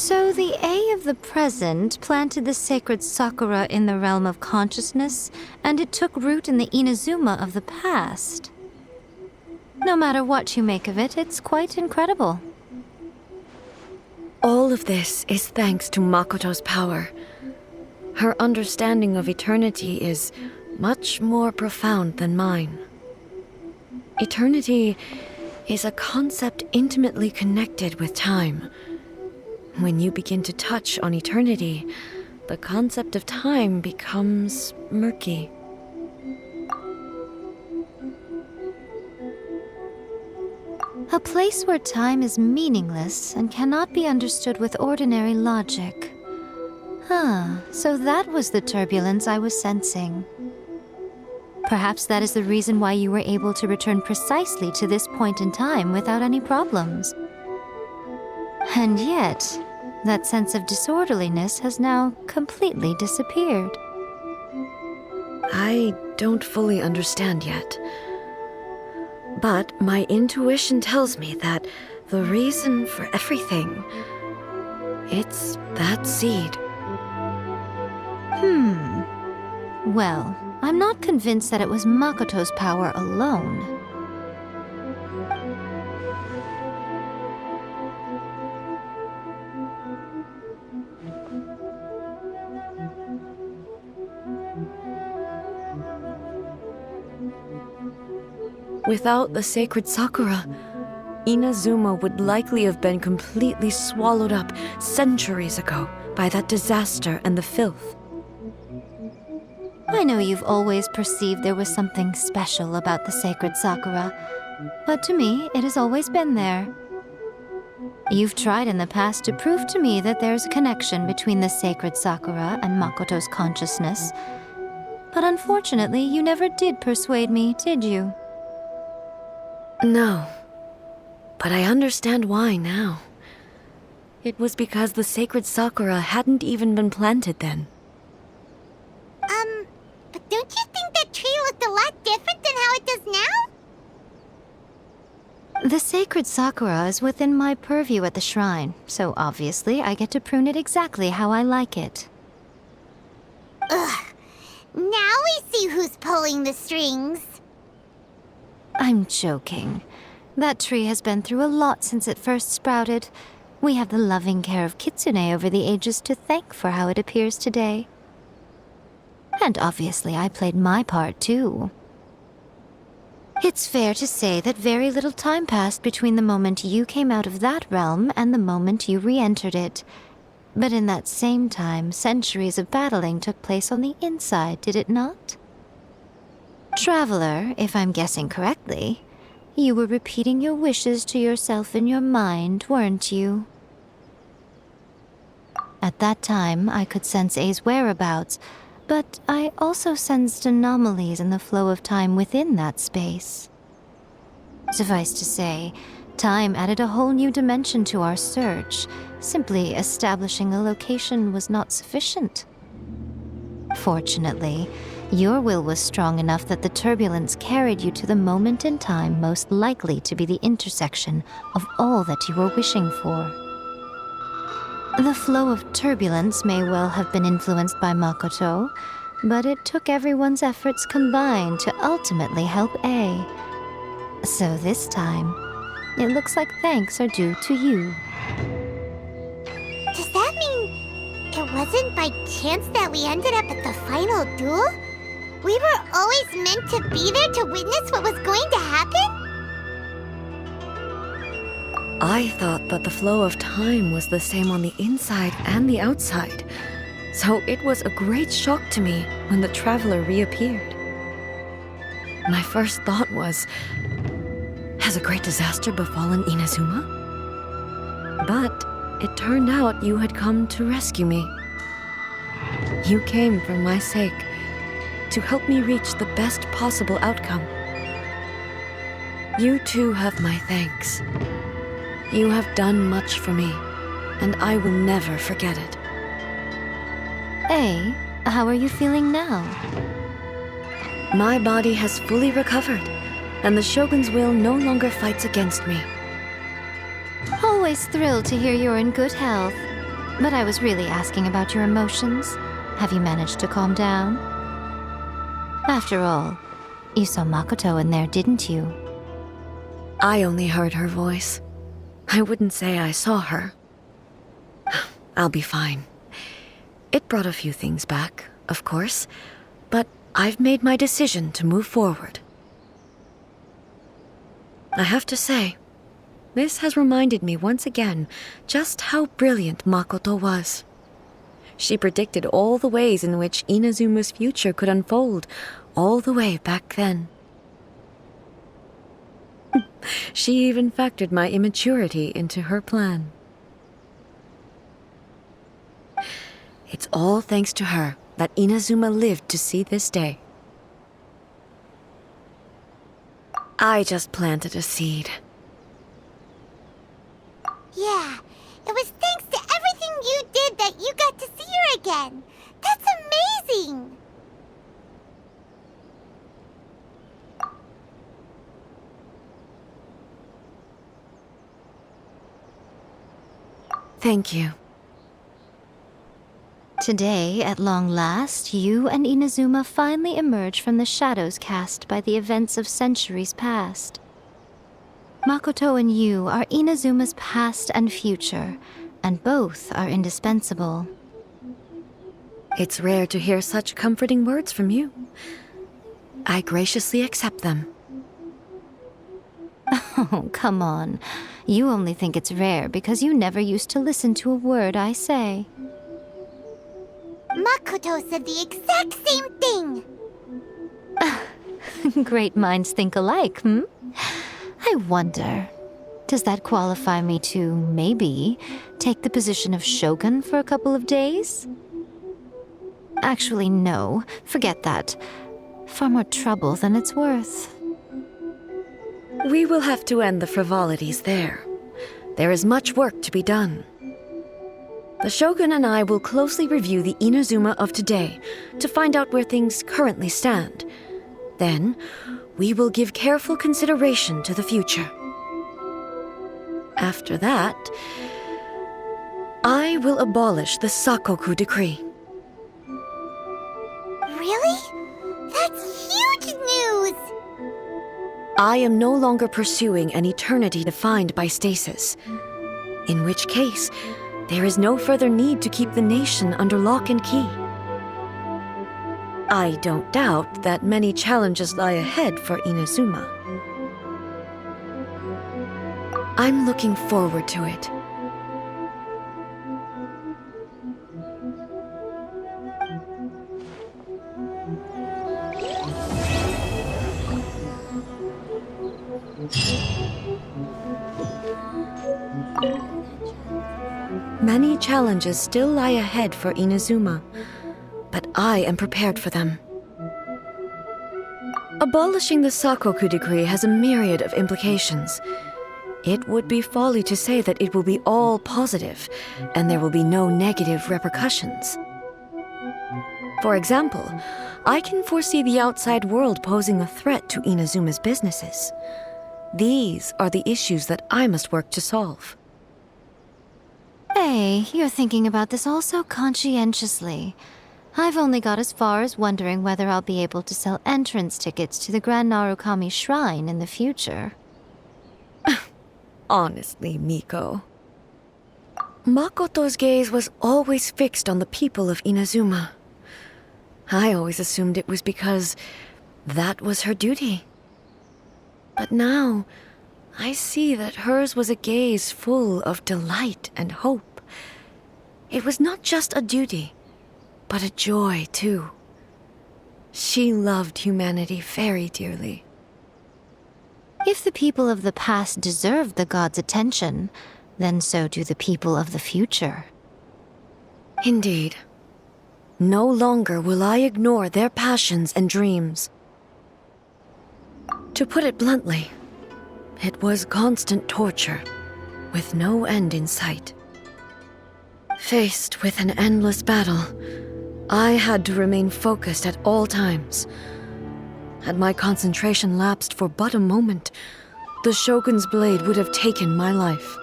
So the A of the present planted the sacred Sakura in the realm of consciousness, and it took root in the Inazuma of the past. No matter what you make of it, it's quite incredible. All of this is thanks to Makoto's power. Her understanding of eternity is much more profound than mine. Eternity is a concept intimately connected with time. When you begin to touch on eternity, the concept of time becomes murky. A place where time is meaningless and cannot be understood with ordinary logic. So that was the turbulence I was sensing. Perhaps that is the reason why you were able to return precisely to this point in time without any problems. And yet, that sense of disorderliness has now completely disappeared. I don't fully understand yet. But my intuition tells me that the reason for everything, it's that seed. Well, I'm not convinced that it was Makoto's power alone. Without the sacred Sakura, Inazuma would likely have been completely swallowed up centuries ago by that disaster and the filth. I know you've always perceived there was something special about the sacred Sakura, but to me, it has always been there. You've tried in the past to prove to me that there's a connection between the sacred Sakura and Makoto's consciousness, but unfortunately, you never did persuade me, did you? No, but I understand why now. It was because the sacred Sakura hadn't even been planted then. But don't you think that tree looked a lot different than how it does now? The sacred Sakura is within my purview at the shrine, so obviously I get to prune it exactly how I like it. Ugh. Now we see who's pulling the strings. I'm joking. That tree has been through a lot since it first sprouted. We have the loving care of Kitsune over the ages to thank for how it appears today. And obviously I played my part too. It's fair to say that very little time passed between the moment you came out of that realm and the moment you re-entered it. But in that same time, centuries of battling took place on the inside, did it not? Traveler, if I'm guessing correctly, you were repeating your wishes to yourself in your mind, weren't you? At that time, I could sense A's whereabouts, but I also sensed anomalies in the flow of time within that space. Suffice to say, time added a whole new dimension to our search. Simply establishing a location was not sufficient. Fortunately, your will was strong enough that the turbulence carried you to the moment in time most likely to be the intersection of all that you were wishing for. The flow of turbulence may well have been influenced by Makoto, but it took everyone's efforts combined to ultimately help A. So this time, it looks like thanks are due to you. Does that mean it wasn't by chance that we ended up at the final duel? We were always meant to be there to witness what was going to happen? I thought that the flow of time was the same on the inside and the outside, so it was a great shock to me when the traveler reappeared. My first thought was, has a great disaster befallen Inazuma? But it turned out you had come to rescue me. You came for my sake, to help me reach the best possible outcome. You too have my thanks. You have done much for me, and I will never forget it. A, how are you feeling now? My body has fully recovered, and the Shogun's will no longer fights against me. Always thrilled to hear you're in good health. But I was really asking about your emotions. Have you managed to calm down? After all, you saw Makoto in there, didn't you? I only heard her voice. I wouldn't say I saw her. I'll be fine. It brought a few things back, of course, but I've made my decision to move forward. I have to say, this has reminded me once again just how brilliant Makoto was. She predicted all the ways in which Inazuma's future could unfold, all the way back then. She even factored my immaturity into her plan. It's all thanks to her that Inazuma lived to see this day. I just planted a seed. Yeah, it was thanks to everything you did that you got to see her again. That's amazing! Thank you. Today, at long last, you and Inazuma finally emerge from the shadows cast by the events of centuries past. Makoto and you are Inazuma's past and future, and both are indispensable. It's rare to hear such comforting words from you. I graciously accept them. Oh, come on. You only think it's rare because you never used to listen to a word I say. Makoto said the exact same thing! Great minds think alike, hmm? I wonder, does that qualify me to, maybe, take the position of shogun for a couple of days? Actually, no. Forget that. Far more trouble than it's worth. We will have to end the frivolities there. There is much work to be done. The Shogun and I will closely review the Inazuma of today to find out where things currently stand. Then, we will give careful consideration to the future. After that, I will abolish the Sakoku decree. Really? That's huge news! I am no longer pursuing an eternity defined by stasis. In which case, there is no further need to keep the nation under lock and key. I don't doubt that many challenges lie ahead for Inazuma. I'm looking forward to it. Many challenges still lie ahead for Inazuma, but I am prepared for them. Abolishing the Sakoku decree has a myriad of implications. It would be folly to say that it will be all positive, and there will be no negative repercussions. For example, I can foresee the outside world posing a threat to Inazuma's businesses. These are the issues that I must work to solve. Hey, you're thinking about this all so conscientiously. I've only got as far as wondering whether I'll be able to sell entrance tickets to the Grand Narukami Shrine in the future. Honestly, Miko. Makoto's gaze was always fixed on the people of Inazuma. I always assumed it was because that was her duty. But now, I see that hers was a gaze full of delight and hope. It was not just a duty, but a joy, too. She loved humanity very dearly. If the people of the past deserve the gods' attention, then so do the people of the future. Indeed. No longer will I ignore their passions and dreams. To put it bluntly, it was constant torture, with no end in sight. Faced with an endless battle, I had to remain focused at all times. Had my concentration lapsed for but a moment, the Shogun's blade would have taken my life.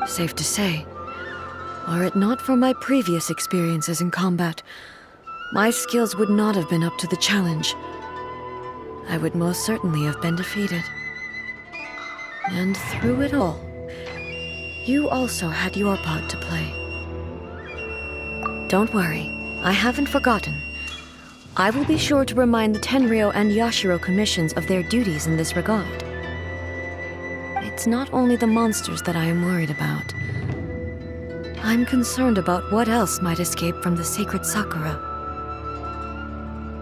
Safe to say, Were it not for my previous experiences in combat, my skills would not have been up to the challenge. I would most certainly have been defeated. And through it all, you also had your part to play. Don't worry, I haven't forgotten. I will be sure to remind the Tenryou and Yashiro commissions of their duties in this regard. It's not only the monsters that I am worried about. I'm concerned about what else might escape from the sacred Sakura.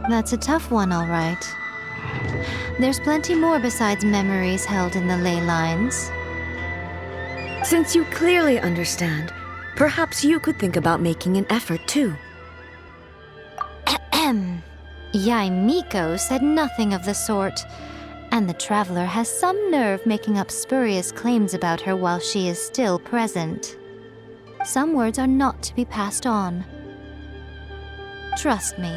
That's a tough one, all right. There's plenty more besides memories held in the ley lines. Since you clearly understand, perhaps you could think about making an effort too. Yaimiko said nothing of the sort, and the traveler has some nerve making up spurious claims about her while she is still present. Some words are not to be passed on. Trust me,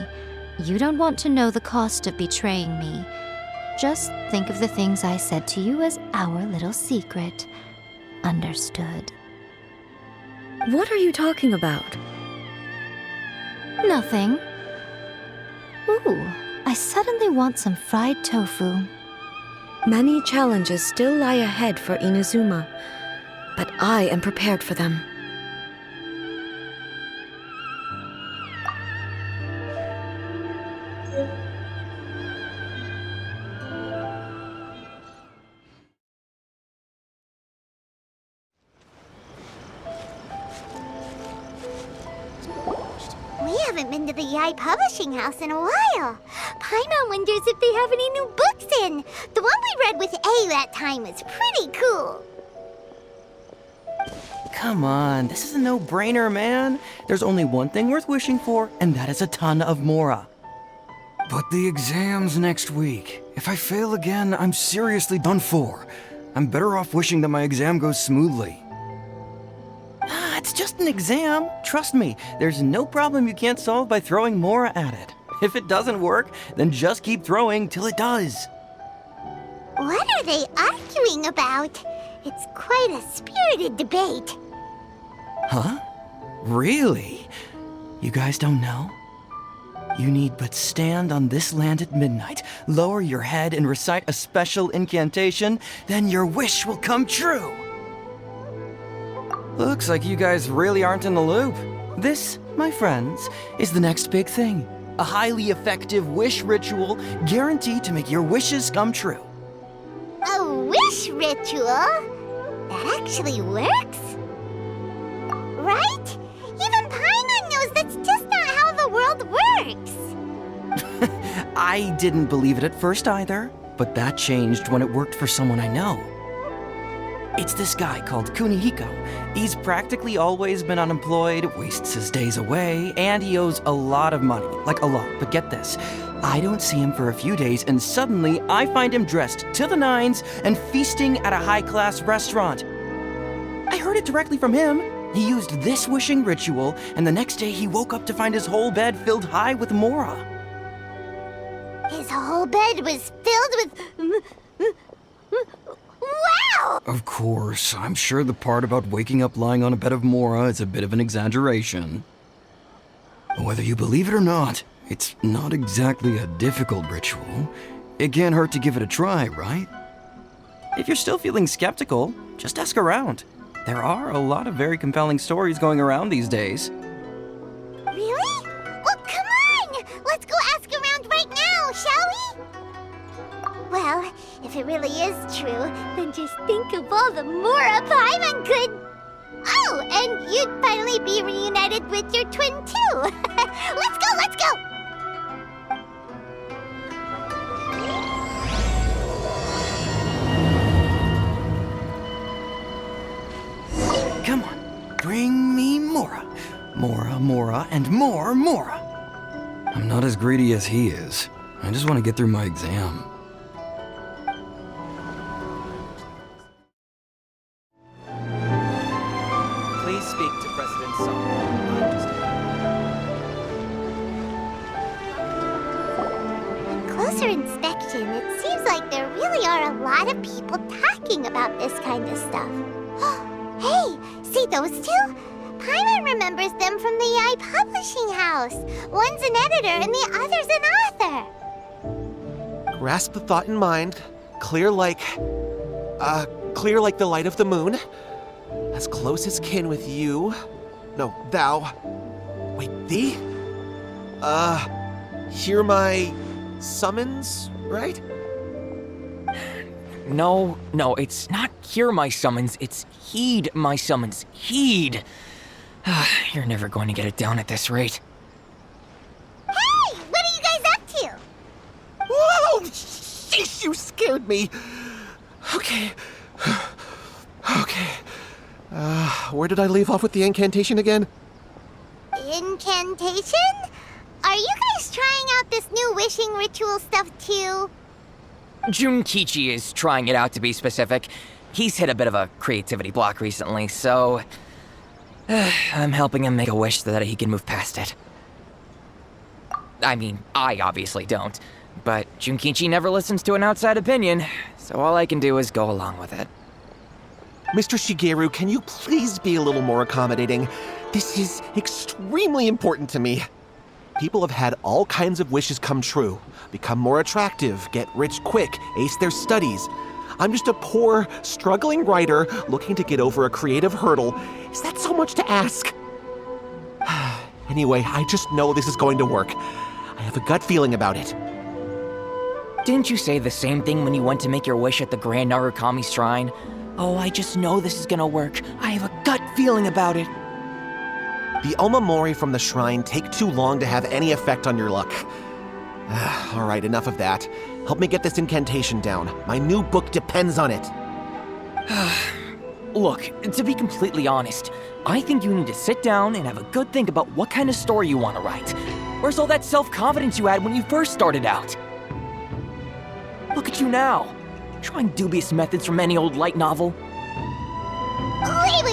you don't want to know the cost of betraying me. Just think of the things I said to you as our little secret. Understood? What are you talking about? Nothing. Ooh, I suddenly want some fried tofu. Many challenges still lie ahead for Inazuma, but I am prepared for them. We haven't been to the Yai Publishing House in a while. Paimon wonders if they have any new books in. The one we read with A that time was pretty cool. Come on, this is a no-brainer, man. There's only one thing worth wishing for, and that is a ton of Mora. But the exam's next week. If I fail again, I'm seriously done for. I'm better off wishing that my exam goes smoothly. It's just an exam. Trust me, there's no problem you can't solve by throwing Mora at it. If it doesn't work, then just keep throwing till it does. What are they arguing about? It's quite a spirited debate. Huh? Really? You guys don't know? You need but stand on this land at midnight, lower your head and recite a special incantation, then your wish will come true. Looks like you guys really aren't in the loop. This, my friends, is the next big thing. A highly effective wish ritual guaranteed to make your wishes come true. A wish ritual? That actually works? Right? Even Paimon knows that's just not how the world works. I didn't believe it at first either, but that changed when it worked for someone I know. It's this guy called Kunihiko. He's practically always been unemployed, wastes his days away, and he owes a lot of money. Like a lot, but get this. I don't see him for a few days, and suddenly I find him dressed to the nines and feasting at a high-class restaurant. I heard it directly from him. He used this wishing ritual, and the next day he woke up to find his whole bed filled high with Mora. His whole bed was filled with... Wow! Of course, I'm sure the part about waking up lying on a bed of Mora is a bit of an exaggeration. Whether you believe it or not, it's not exactly a difficult ritual. It can't hurt to give it a try, right? If you're still feeling skeptical, just ask around. There are a lot of very compelling stories going around these days. Really? Well, come on! Let's go ask around right now, shall we? Well, if it really is true, then just think of all the Mora Paimon could... Oh, and you'd finally be reunited with your twin, too! Let's go, let's go! Come on, bring me Mora. Mora, Mora, and more Mora. I'm not as greedy as he is. I just want to get through my exam. Please speak to President Summer. Closer inspection, it seems like there really are a lot of people talking about this kind of stuff. Hey, see those two? Paimon remembers them from the Yai Publishing House. One's an editor and the other's an author. Grasp the thought in mind. Clear like the light of the moon. As close as kin with you. No, thou. Wait, thee? Hear my summons, right? No, it's not hear my summons, it's heed my summons. Heed! You're never going to get it down at this rate. Hey, what are you guys up to? Whoa! Sheesh, you scared me! Okay. Where did I leave off with the incantation again? Incantation? Are you guys trying out this new wishing ritual stuff too? Qiqi is trying it out, to be specific. He's hit a bit of a creativity block recently, so I'm helping him make a wish so that he can move past it. I mean, I obviously don't, but Qiqi never listens to an outside opinion, so all I can do is go along with it. Mr. Shigeru, can you please be a little more accommodating? This is extremely important to me. People have had all kinds of wishes come true. Become more attractive, get rich quick, ace their studies. I'm just a poor, struggling writer looking to get over a creative hurdle. Is that so much to ask? Anyway, I just know this is going to work. I have a gut feeling about it. Didn't you say the same thing when you went to make your wish at the Grand Narukami Shrine? Oh, I just know this is gonna work. I have a gut feeling about it. The Omamori from the shrine take too long to have any effect on your luck. All right, enough of that. Help me get this incantation down. My new book depends on it. Look, to be completely honest, I think you need to sit down and have a good think about what kind of story you want to write. Where's all that self-confidence you had when you first started out? Look at you now, trying dubious methods from any old light novel. Wait.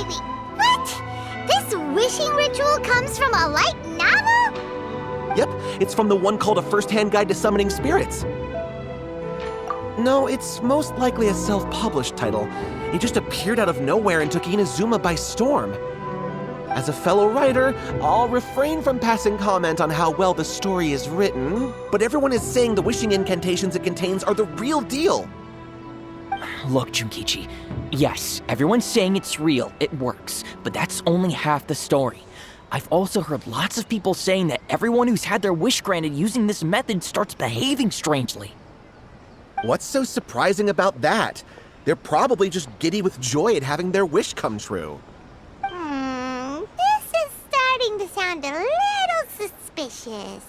What? This wishing ritual comes from a light novel? Yep, it's from the one called A First-Hand Guide to Summoning Spirits. No, it's most likely a self-published title. It just appeared out of nowhere and took Inazuma by storm. As a fellow writer, I'll refrain from passing comment on how well the story is written, but everyone is saying the wishing incantations it contains are the real deal. Look, Qiqi, yes, everyone's saying it's real, it works, but that's only half the story. I've also heard lots of people saying that everyone who's had their wish granted using this method starts behaving strangely. What's so surprising about that? They're probably just giddy with joy at having their wish come true. This is starting to sound a little suspicious.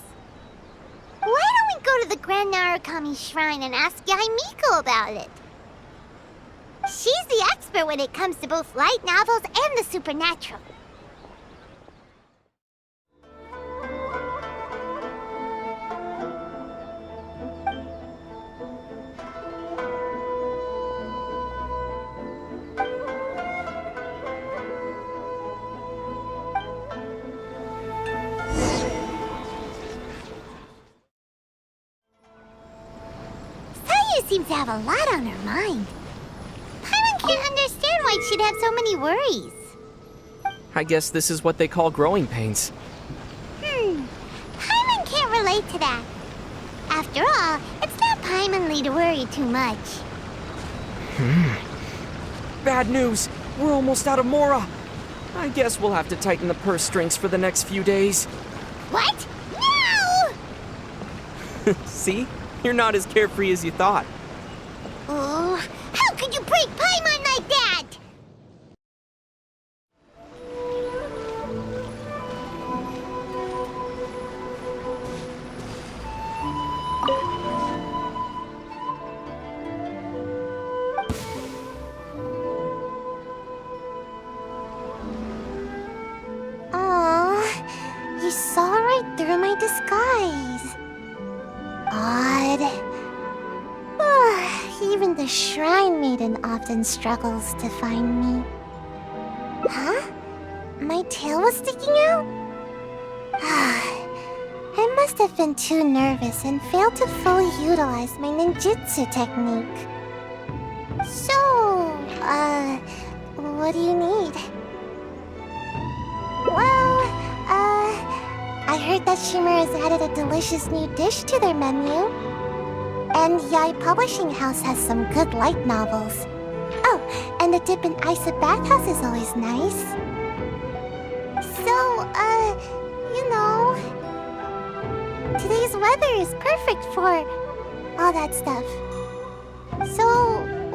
Why don't we go to the Grand Narukami Shrine and ask Yaimiko about it? She's the expert when it comes to both light novels and the supernatural. Sayu seems to have a lot on her mind. Paimon can't understand why she'd have so many worries. I guess this is what they call growing pains. Paimon can't relate to that. After all, it's not Paimonly to worry too much. Bad news! We're almost out of Mora! I guess we'll have to tighten the purse strings for the next few days. What? No! See? You're not as carefree as you thought. Oh, how could you break Paimon like that? Oh, you saw right through my disguise. Odd. Even the Shrine Maiden often struggles to find me. Huh? My tail was sticking out? I must have been too nervous and failed to fully utilize my ninjutsu technique. So, what do you need? I heard that Shimmer has added a delicious new dish to their menu. And Yai Publishing House has some good light novels. Oh, and the dip in ice at bathhouse is always nice. So, you know, today's weather is perfect for all that stuff. So,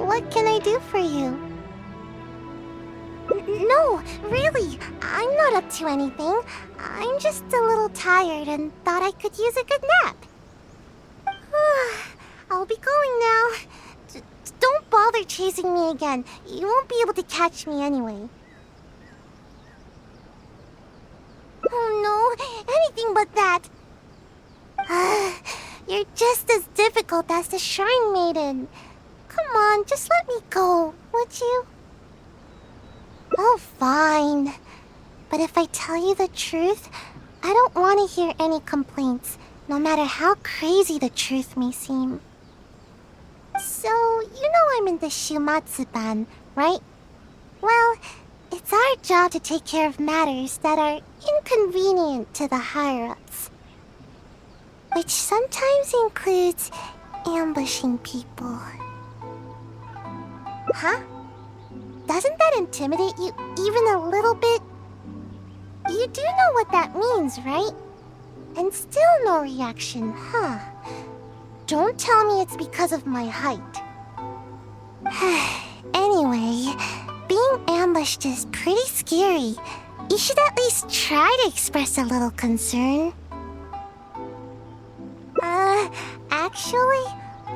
what can I do for you? No, really, I'm not up to anything. I'm just a little tired and thought I could use a good nap. I'll be going now. Don't bother chasing me again. You won't be able to catch me anyway. Oh no, anything but that. You're just as difficult as the Shrine Maiden. Come on, just let me go, would you? Oh, fine. But if I tell you the truth, I don't want to hear any complaints, no matter how crazy the truth may seem. So, you know I'm in the Shumatsuban, right? Well, it's our job to take care of matters that are inconvenient to the higher-ups. Which sometimes includes ambushing people. Huh? Doesn't that intimidate you even a little bit? You do know what that means, right? And still no reaction, huh? Don't tell me it's because of my height. Anyway, being ambushed is pretty scary. You should at least try to express a little concern. Actually,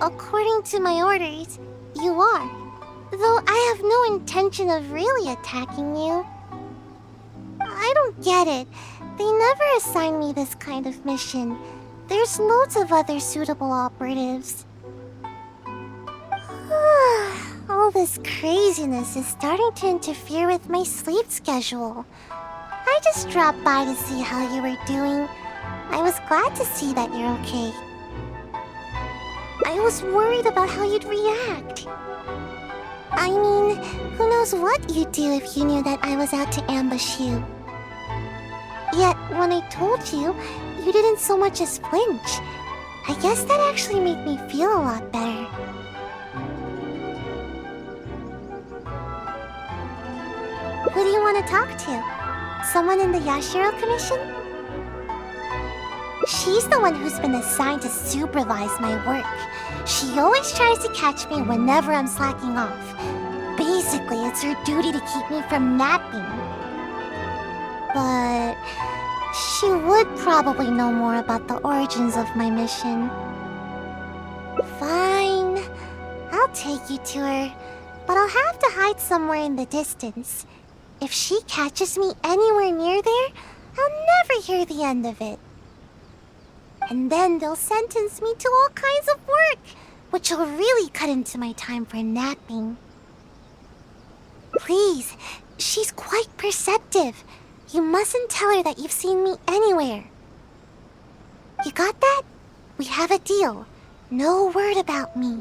according to my orders, you are. Though I have no intention of really attacking you. I don't get it. They never assign me this kind of mission. There's loads of other suitable operatives. All this craziness is starting to interfere with my sleep schedule. I just dropped by to see how you were doing. I was glad to see that you're okay. I was worried about how you'd react. I mean, who knows what you'd do if you knew that I was out to ambush you. Yet, when I told you, you didn't so much as flinch. I guess that actually made me feel a lot better. Who do you want to talk to? Someone in the Yashiro Commission? She's the one who's been assigned to supervise my work. She always tries to catch me whenever I'm slacking off. Basically, it's her duty to keep me from napping. But she would probably know more about the origins of my mission. Fine. I'll take you to her, but I'll have to hide somewhere in the distance. If she catches me anywhere near there, I'll never hear the end of it. And then they'll sentence me to all kinds of work, which will really cut into my time for napping. Please, she's quite perceptive. You mustn't tell her that you've seen me anywhere. You got that? We have a deal. No word about me.